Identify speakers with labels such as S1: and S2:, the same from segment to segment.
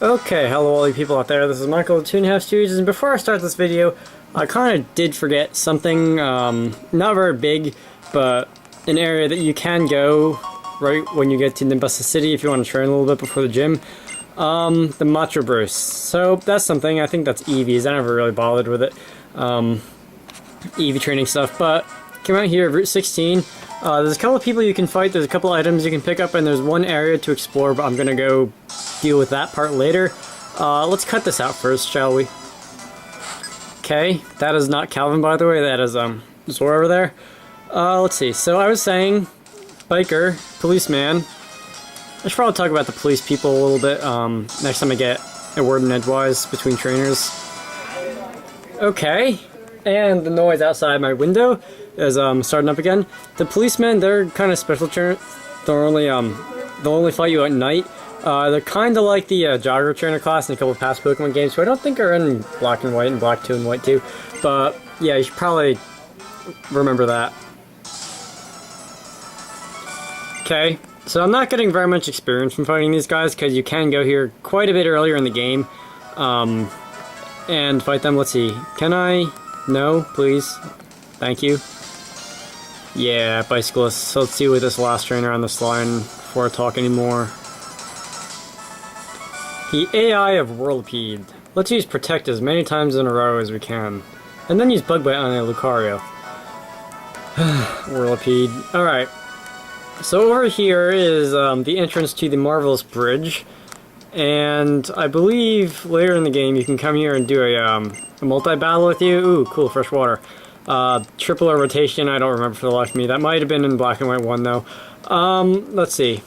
S1: Okay, hello all you people out there, this is Michael of 2.5 Studios, and before I start this video, I kind of did forget something, not very big, but an area that you can go right when you get to Nimbus City if you want to train a little bit before the gym. The Macho Bruce. So that's something, I think that's Eevee's, I never really bothered with it, Eevee training stuff, but come out here, Route 16. There's a couple of people you can fight, there's a couple of items you can pick up, and there's one area to explore, but I'm gonna go deal with that part later. Let's cut this out first, shall we? Okay, that is not Calvin, by the way, that is Zora over there. Let's see, so I was saying, biker, policeman. I should probably talk about the police people a little bit next time I get a word in edgewise between trainers. Okay, and the noise outside my window is starting up again. The policemen, they're kind of special. They'll only fight you at night. They're kind of like the jogger trainer class in a couple of past Pokemon games, who I don't think are in Black and White and Black 2 and White 2. But yeah, you should probably remember that. Okay, so I'm not getting very much experience from fighting these guys because you can go here quite a bit earlier in the game and fight them. Let's see, can I? No, please. Thank you. Yeah, bicyclists. So let's see with this last trainer on this line before I talk anymore. The AI of Whirlipede. Let's use Protect as many times in a row as we can. And then use Bug Bite on a Lucario. Whirlipede. Alright. So over here is the entrance to the Marvelous Bridge. And I believe later in the game you can come here and do a multi-battle with you. Ooh, cool, fresh water. Triple rotation, I don't remember for the life of me. That might have been in Black and White 1 though. Let's see.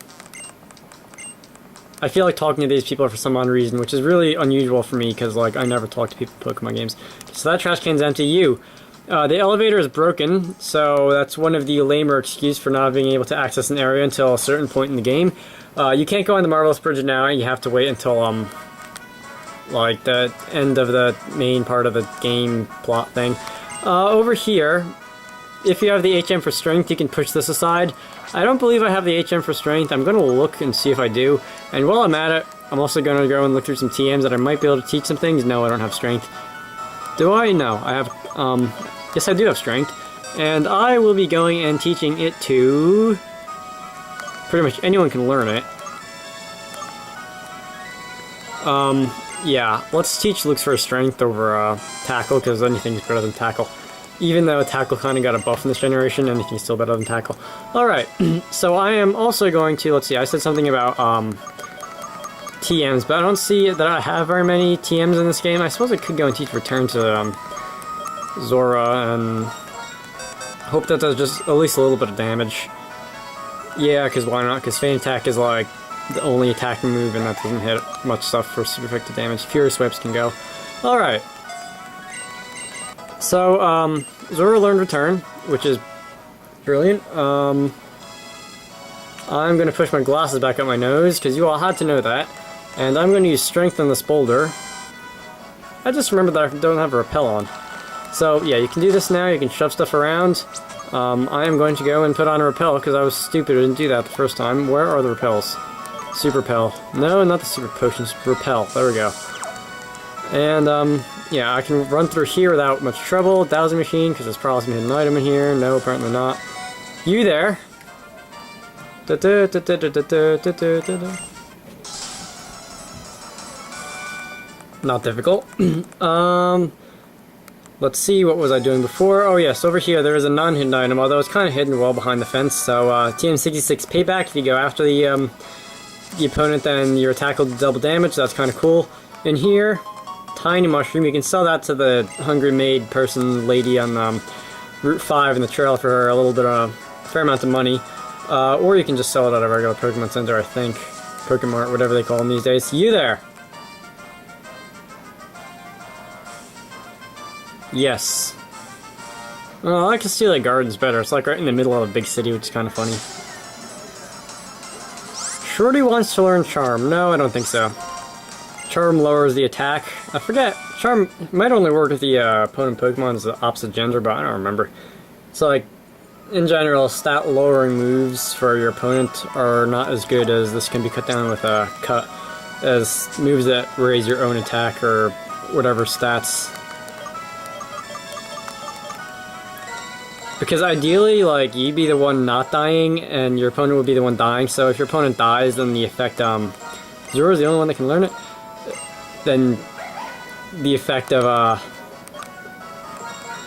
S1: I feel like talking to these people for some odd reason, which is really unusual for me because like I never talk to people in Pokemon games. So that trash can's empty. The elevator is broken, so that's one of the lamer excuses for not being able to access an area until a certain point in the game. You can't go on the Marvelous Bridge now, you have to wait until like the end of the main part of the game plot thing. Over here, if you have the HM for strength, you can push this aside. I don't believe I have the HM for strength. I'm going to look and see if I do. And while I'm at it, I'm also going to go and look through some TMs that I might be able to teach some things. No, I don't have strength. Do I? No, I have, yes I do have strength. And I will be going and teaching it to... pretty much anyone can learn it. Yeah, let's teach Luke's for strength over tackle, because anything's better than tackle. Even though tackle kind of got a buff in this generation, anything's still better than tackle. Alright, so I am also going to, let's see, I said something about TMs, but I don't see that I have very many TMs in this game. I suppose I could go and teach Return to Zora, and hope that does just at least a little bit of damage. Yeah, because why not? Because Feint Attack is like the only attacking move, and that doesn't hit much stuff for super effective damage. Furious Whips can go. Alright. So, Zora learned Return, which is brilliant. I'm going to push my glasses back up my nose, because you all had to know that. And I'm going to use Strength on this boulder. I just remembered that I don't have a Repel on. So, yeah, you can do this now, you can shove stuff around. I am going to go and put on a Repel, because I was stupid, I didn't do that the first time. Where are the Repels? Super Repel. No, not the Super Potions. Repel. There we go. And, yeah, I can run through here without much trouble. Dowsing Machine, because there's probably some hidden item in here. No, apparently not. You there. Not difficult. Let's see, what was I doing before? Oh yes, over here there is a non-hidden item, although it's kind of hidden well behind the fence. So, TM66 Payback, if you go after the opponent, then your attack will do double damage. That's kind of cool. In here, Tiny Mushroom, you can sell that to the hungry maid person lady on Route 5 in the trail for a little bit of a fair amount of money. Or you can just sell it at a regular Pokemon Center, I think. Pokemart, whatever they call them these days. You there! Yes. Well, I like Cecilia Gardens better. It's like right in the middle of a big city, which is kind of funny. Shorty wants to learn Charm. No, I don't think so. Charm lowers the attack. I forget. Charm might only work if the opponent Pokemon is the opposite gender, but I don't remember. So, like, in general, stat lowering moves for your opponent are not as good as this can be cut down with a cut. as moves that raise your own attack or whatever stats. Because ideally, like, you'd be the one not dying, and your opponent would be the one dying, so if your opponent dies, then the effect, Zoro's the only one that can learn it, then the effect of,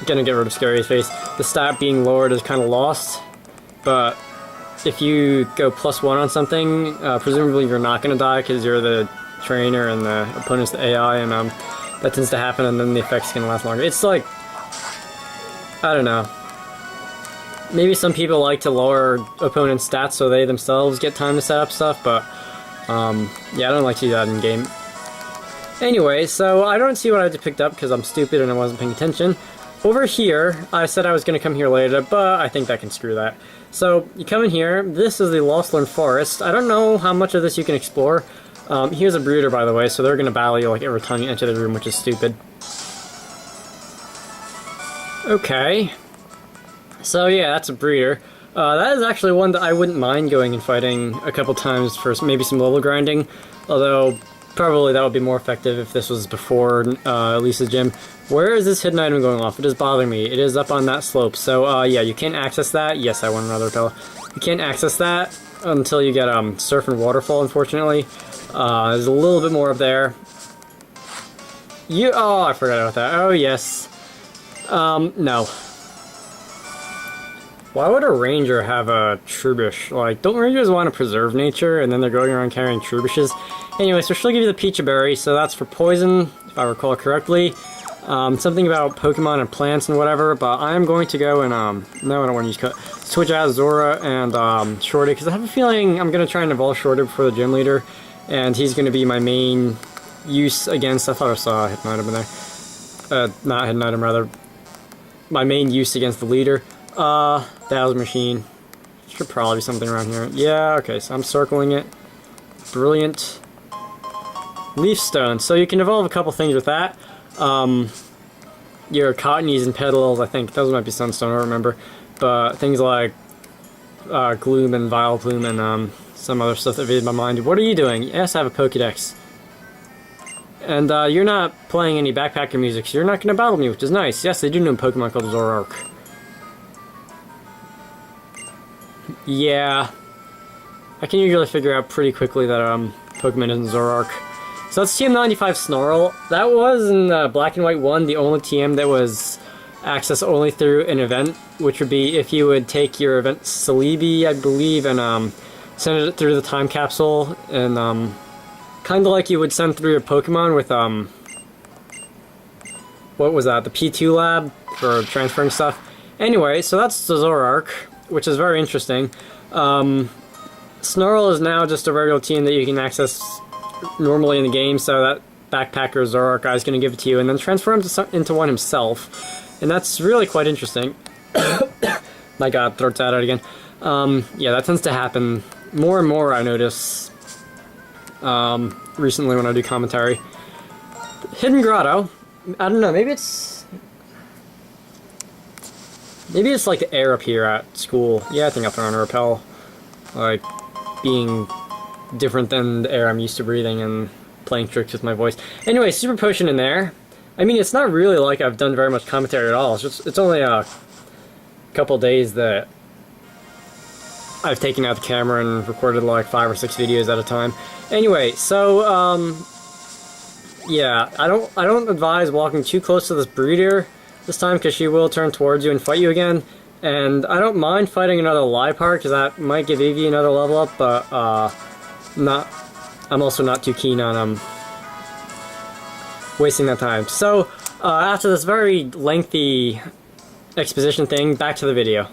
S1: gonna get rid of Scary's face, the stat being lowered is kind of lost, but if you go +1 on something, presumably you're not gonna die because you're the trainer and the opponent's the AI, and, that tends to happen, and then the effect's gonna last longer. It's like, I don't know. Maybe some people like to lower opponents' stats so they themselves get time to set up stuff, but yeah, I don't like to do that in game. Anyway, so I don't see what I just picked up because I'm stupid and I wasn't paying attention. Over here, I said I was going to come here later, but I think that can screw that. So you come in here. This is the Lostland Forest. I don't know how much of this you can explore. Here's a brooder, by the way, so they're going to battle you like every time you enter the room, which is stupid. Okay. So yeah, that's a breeder. That is actually one that I wouldn't mind going and fighting a couple times for maybe some level grinding, although probably that would be more effective if this was before Lisa's gym. Where is this hidden item going off? It is bothering me. It is up on that slope. So yeah, you can't access that. Yes, I want another repel. You can't access that until you get Surf and Waterfall, unfortunately. There's a little bit more up there. Oh, I forgot about that. Oh, yes. No. Why would a ranger have a Trubbish? Like, don't rangers want to preserve nature, and then they're going around carrying Trubbishes? Anyway, so she'll give you the Peach Berry, so that's for poison, if I recall correctly. Something about Pokemon and plants and whatever, but I'm going to go and, no, I don't want to use cut. Switch out Zora and, Shorty, because I have a feeling I'm going to try and evolve Shorty before the gym leader, and he's going to be my main use against, I thought I saw a hidden item in there. Not hidden item, rather. My main use against the leader. Dazzle Machine. Should probably be something around here. Yeah, okay, so I'm circling it. Brilliant. Leaf Stone. So you can evolve a couple things with that. Your Cottonies and Petals, I think. Those might be Sunstone, I don't remember. But things like Gloom and Vileplume and some other stuff that evaded my mind. What are you doing? Yes, I have a Pokedex. And you're not playing any backpacker music, so you're not going to battle me, which is nice. Yes, they do know a Pokemon called Zoroark. Yeah, I can usually figure out pretty quickly that Pokemon isn't Zoroark. So that's TM95 Snarl. That was in Black and White 1, the only TM that was accessed only through an event, which would be if you would take your event Celebi, I believe, and send it through the time capsule, and kind of like you would send through your Pokemon with what was that? The P2 lab for transferring stuff. Anyway, so that's the Zoroark, which is very interesting. Snarl is now just a regular team that you can access normally in the game, so that backpacker Zoroark guy is going to give it to you and then transfer him into one himself. And that's really quite interesting. My god, throat's out again. Yeah, that tends to happen more and more, I notice, recently when I do commentary. Hidden Grotto, I don't know, maybe it's like the air up here at school. Yeah, I think I'll throw on a repel. Like, being different than the air I'm used to breathing and playing tricks with my voice. Anyway, Super Potion in there. I mean, it's not really like I've done very much commentary at all. It's only a couple days that I've taken out the camera and recorded like 5 or 6 videos at a time. Anyway, so, yeah, I don't advise walking too close to this breeder this time, because she will turn towards you and fight you again. And I don't mind fighting another Liepard, because that might give Eevee another level up, but I'm also not too keen on wasting that time. So after this very lengthy exposition thing, back to the video.